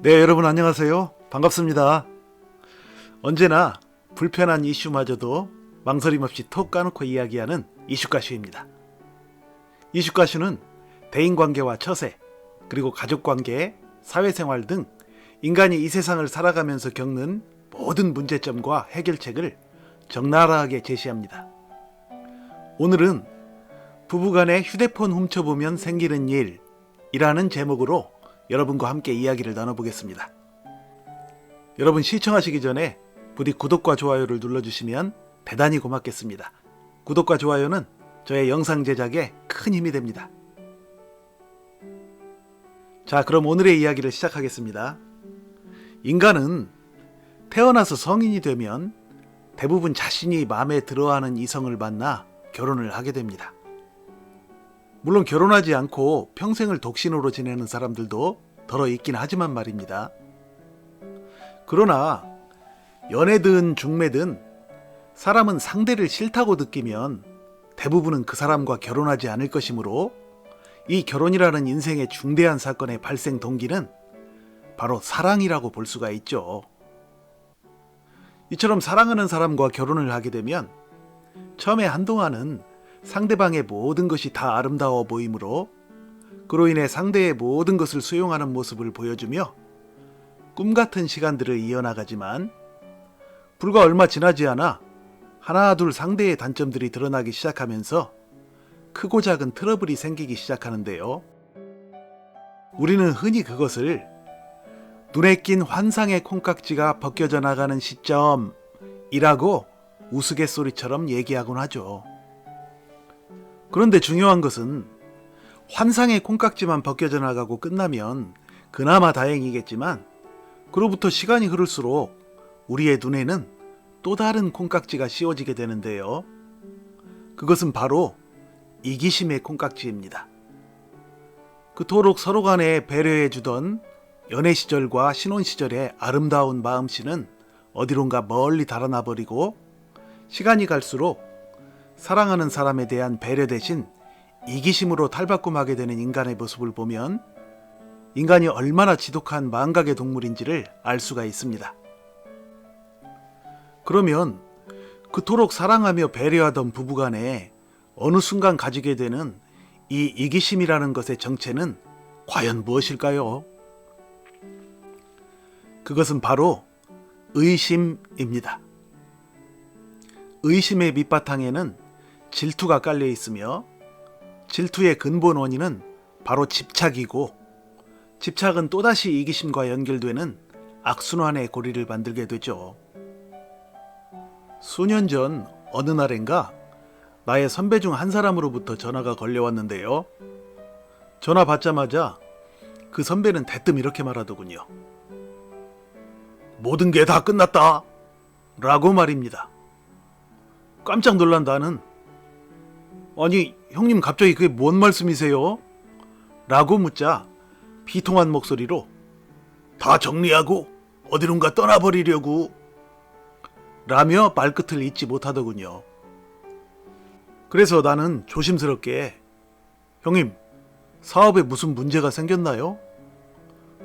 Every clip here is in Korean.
네, 여러분 안녕하세요. 반갑습니다. 언제나 불편한 이슈마저도 망설임 없이 톡 까놓고 이야기하는 이슈가슈입니다. 이슈가슈는 대인관계와 처세, 그리고 가족관계, 사회생활 등 인간이 이 세상을 살아가면서 겪는 모든 문제점과 해결책을 적나라하게 제시합니다. 오늘은 부부간의 휴대폰 훔쳐보면 생기는 일이라는 제목으로 여러분과 함께 이야기를 나눠보겠습니다. 여러분 시청하시기 전에 부디 구독과 좋아요를 눌러주시면 대단히 고맙겠습니다. 구독과 좋아요는 저의 영상 제작에 큰 힘이 됩니다. 자, 그럼 오늘의 이야기를 시작하겠습니다. 인간은 태어나서 성인이 되면 대부분 자신이 마음에 들어하는 이성을 만나 결혼을 하게 됩니다. 물론 결혼하지 않고 평생을 독신으로 지내는 사람들도 더러 있긴 하지만 말입니다. 그러나 연애든 중매든 사람은 상대를 싫다고 느끼면 대부분은 그 사람과 결혼하지 않을 것이므로 이 결혼이라는 인생의 중대한 사건의 발생 동기는 바로 사랑이라고 볼 수가 있죠. 이처럼 사랑하는 사람과 결혼을 하게 되면 처음에 한동안은 상대방의 모든 것이 다 아름다워 보이므로 그로 인해 상대의 모든 것을 수용하는 모습을 보여주며 꿈같은 시간들을 이어나가지만 불과 얼마 지나지 않아 하나둘 상대의 단점들이 드러나기 시작하면서 크고 작은 트러블이 생기기 시작하는데요. 우리는 흔히 그것을 눈에 낀 환상의 콩깍지가 벗겨져 나가는 시점이라고 우스갯소리처럼 얘기하곤 하죠. 그런데 중요한 것은 환상의 콩깍지만 벗겨져 나가고 끝나면 그나마 다행이겠지만 그로부터 시간이 흐를수록 우리의 눈에는 또 다른 콩깍지가 씌워지게 되는데요. 그것은 바로 이기심의 콩깍지입니다. 그토록 서로 간에 배려해주던 연애 시절과 신혼 시절의 아름다운 마음씨는 어디론가 멀리 달아나 버리고 시간이 갈수록 사랑하는 사람에 대한 배려 대신 이기심으로 탈바꿈하게 되는 인간의 모습을 보면 인간이 얼마나 지독한 망각의 동물인지를 알 수가 있습니다. 그러면 그토록 사랑하며 배려하던 부부간에 어느 순간 가지게 되는 이 이기심이라는 것의 정체는 과연 무엇일까요? 그것은 바로 의심입니다. 의심의 밑바탕에는 질투가 깔려 있으며 질투의 근본 원인은 바로 집착이고 집착은 또다시 이기심과 연결되는 악순환의 고리를 만들게 되죠. 수년 전 어느 날인가 나의 선배 중 한 사람으로부터 전화가 걸려왔는데요. 전화 받자마자 그 선배는 대뜸 이렇게 말하더군요. 모든 게 다 끝났다 라고 말입니다. 깜짝 놀란 나는 아니 형님 갑자기 그게 뭔 말씀이세요? 라고 묻자 비통한 목소리로 다 정리하고 어디론가 떠나버리려고 라며 말끝을 잇지 못하더군요. 그래서 나는 조심스럽게 형님 사업에 무슨 문제가 생겼나요?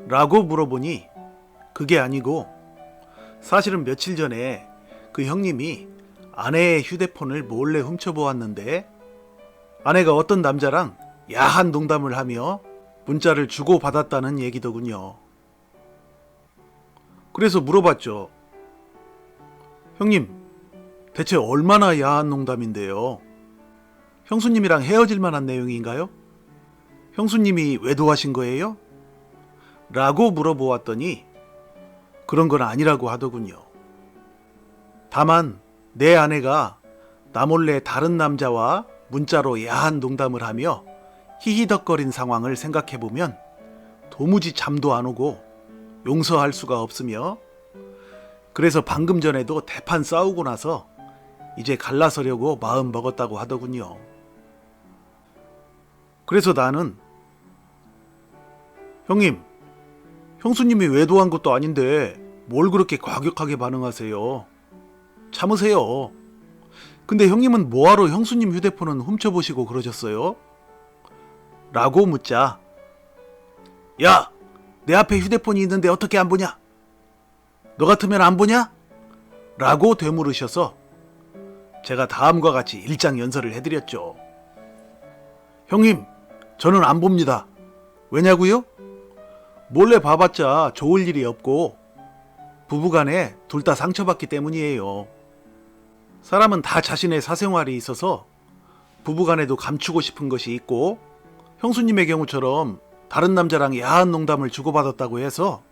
라고 물어보니 그게 아니고 사실은 며칠 전에 그 형님이 아내의 휴대폰을 몰래 훔쳐보았는데 아내가 어떤 남자랑 야한 농담을 하며 문자를 주고받았다는 얘기더군요. 그래서 물어봤죠. 형님, 대체 얼마나 야한 농담인데요? 형수님이랑 헤어질 만한 내용인가요? 형수님이 외도하신 거예요? 라고 물어보았더니 그런 건 아니라고 하더군요. 다만 내 아내가 나 몰래 다른 남자와 문자로 야한 농담을 하며 히히덕거린 상황을 생각해보면 도무지 잠도 안 오고 용서할 수가 없으며 그래서 방금 전에도 대판 싸우고 나서 이제 갈라서려고 마음 먹었다고 하더군요. 그래서 나는 형님, 형수님이 외도한 것도 아닌데 뭘 그렇게 과격하게 반응하세요? 참으세요. 근데 형님은 뭐하러 형수님 휴대폰은 훔쳐보시고 그러셨어요? 라고 묻자 야, 내 앞에 휴대폰이 있는데 어떻게 안 보냐? 너 같으면 안 보냐? 라고 되물으셔서 제가 다음과 같이 일장연설을 해드렸죠. 형님, 저는 안 봅니다. 왜냐고요? 몰래 봐봤자 좋을 일이 없고 부부간에 둘 다 상처받기 때문이에요. 사람은 다 자신의 사생활이 있어서 부부간에도 감추고 싶은 것이 있고, 형수님의 경우처럼 다른 남자랑 야한 농담을 주고받았다고 해서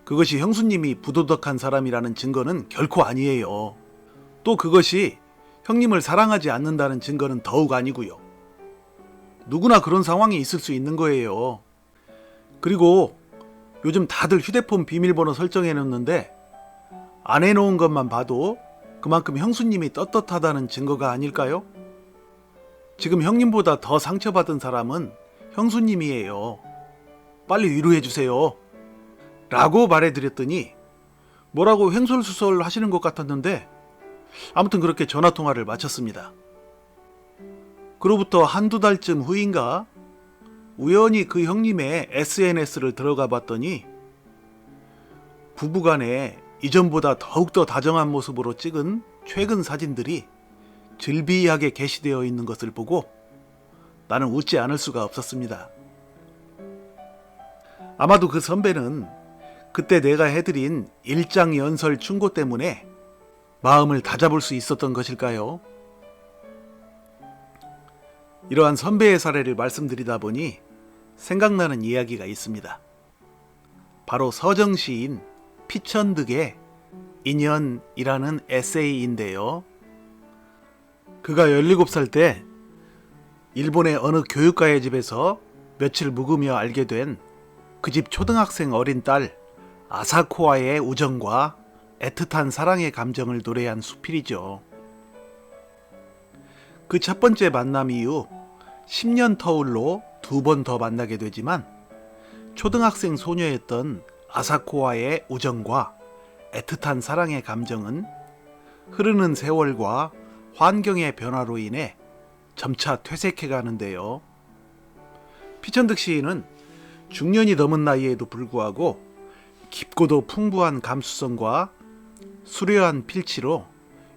그것이 형수님이 부도덕한 사람이라는 증거는 결코 아니에요. 또 그것이 형님을 사랑하지 않는다는 증거는 더욱 아니고요. 누구나 그런 상황이 있을 수 있는 거예요. 그리고 요즘 다들 휴대폰 비밀번호 설정해놓는데 안 해놓은 것만 봐도 그만큼 형수님이 떳떳하다는 증거가 아닐까요? 지금 형님보다 더 상처받은 사람은 형수님이에요. 빨리 위로해주세요. 라고 말해드렸더니 뭐라고 횡설수설 하시는 것 같았는데, 아무튼 그렇게 전화통화를 마쳤습니다. 그로부터 한두 달쯤 후인가 우연히 그 형님의 SNS를 들어가 봤더니 부부간에 이전보다 더욱더 다정한 모습으로 찍은 최근 사진들이 즐비하게 게시되어 있는 것을 보고 나는 웃지 않을 수가 없었습니다. 아마도 그 선배는 그때 내가 해드린 일장연설 충고 때문에 마음을 다잡을 수 있었던 것일까요? 이러한 선배의 사례를 말씀드리다 보니 생각나는 이야기가 있습니다. 바로 서정시인 피천득의 인연이라는 에세이인데요. 그가 17살 때 일본의 어느 교육가의 집에서 며칠 묵으며 알게 된 그 집 초등학생 어린 딸 아사코와의 우정과 애틋한 사랑의 감정을 노래한 수필이죠. 그 첫 번째 만남 이후 10년 터울로 2번 더 만나게 되지만 초등학생 소녀였던 아사코와의 우정과 애틋한 사랑의 감정은 흐르는 세월과 환경의 변화로 인해 점차 퇴색해 가는데요. 피천득 시인은 중년이 넘은 나이에도 불구하고 깊고도 풍부한 감수성과 수려한 필치로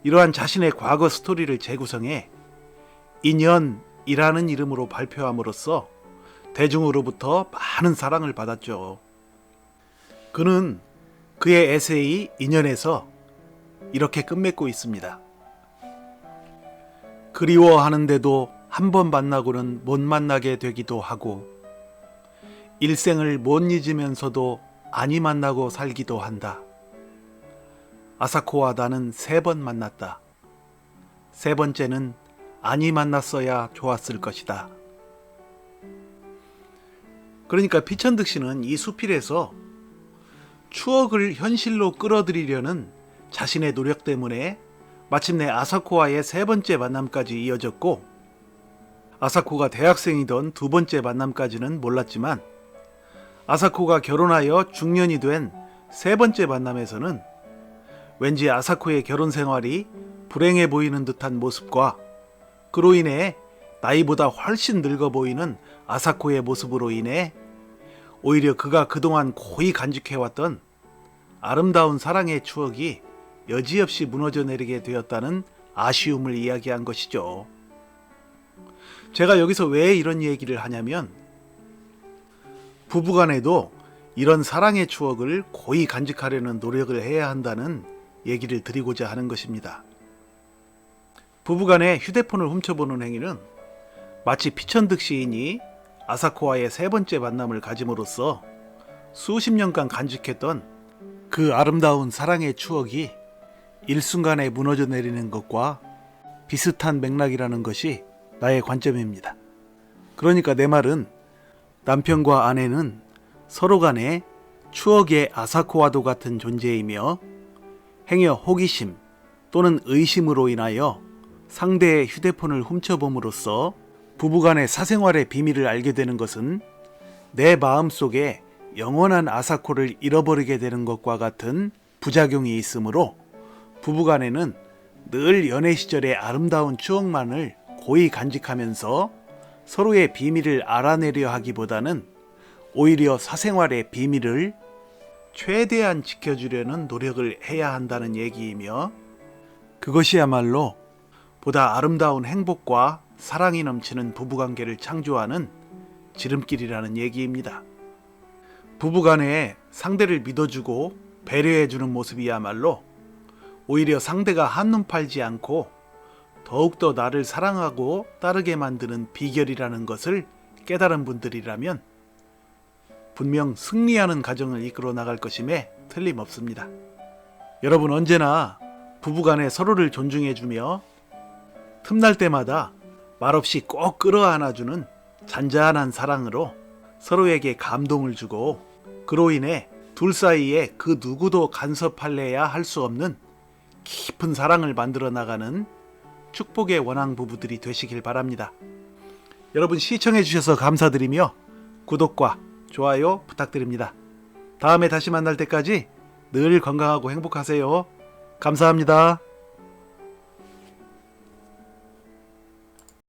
이러한 자신의 과거 스토리를 재구성해 인연이라는 이름으로 발표함으로써 대중으로부터 많은 사랑을 받았죠. 그는 그의 에세이 인연에서 이렇게 끝맺고 있습니다. 그리워하는데도 한 번 만나고는 못 만나게 되기도 하고 일생을 못 잊으면서도 아니 만나고 살기도 한다. 아사코와 나는 3번 만났다. 3번째는 아니 만났어야 좋았을 것이다. 그러니까 피천득 씨는 이 수필에서 추억을 현실로 끌어들이려는 자신의 노력 때문에 마침내 아사코와의 3번째 만남까지 이어졌고, 아사코가 대학생이던 2번째 만남까지는 몰랐지만 아사코가 결혼하여 중년이 된 3번째 만남에서는 왠지 아사코의 결혼 생활이 불행해 보이는 듯한 모습과 그로 인해 나이보다 훨씬 늙어 보이는 아사코의 모습으로 인해 오히려 그가 그동안 고이 간직해왔던 아름다운 사랑의 추억이 여지없이 무너져 내리게 되었다는 아쉬움을 이야기한 것이죠. 제가 여기서 왜 이런 얘기를 하냐면, 부부간에도 이런 사랑의 추억을 고이 간직하려는 노력을 해야 한다는 얘기를 드리고자 하는 것입니다. 부부간에 휴대폰을 훔쳐보는 행위는 마치 피천득 시인이 아사코와의 3번째 만남을 가짐으로써 수십 년간 간직했던 그 아름다운 사랑의 추억이 일순간에 무너져 내리는 것과 비슷한 맥락이라는 것이 나의 관점입니다. 그러니까 내 말은 남편과 아내는 서로 간에 추억의 아사코와도 같은 존재이며 행여 호기심 또는 의심으로 인하여 상대의 휴대폰을 훔쳐봄으로써 부부간의 사생활의 비밀을 알게 되는 것은 내 마음속에 영원한 아사코를 잃어버리게 되는 것과 같은 부작용이 있으므로 부부간에는 늘 연애 시절의 아름다운 추억만을 고이 간직하면서 서로의 비밀을 알아내려 하기보다는 오히려 사생활의 비밀을 최대한 지켜주려는 노력을 해야 한다는 얘기이며, 그것이야말로 보다 아름다운 행복과 사랑이 넘치는 부부관계를 창조하는 지름길이라는 얘기입니다. 부부간에 상대를 믿어주고 배려해주는 모습이야말로 오히려 상대가 한눈 팔지 않고 더욱더 나를 사랑하고 따르게 만드는 비결이라는 것을 깨달은 분들이라면 분명 승리하는 가정을 이끌어 나갈 것임에 틀림없습니다. 여러분, 언제나 부부간에 서로를 존중해주며 틈날 때마다 말없이 꼭 끌어안아주는 잔잔한 사랑으로 서로에게 감동을 주고, 그로 인해 둘 사이에 그 누구도 간섭할래야 할 수 없는 깊은 사랑을 만들어 나가는 축복의 원앙 부부들이 되시길 바랍니다. 여러분, 시청해 주셔서 감사드리며 구독과 좋아요 부탁드립니다. 다음에 다시 만날 때까지 늘 건강하고 행복하세요. 감사합니다.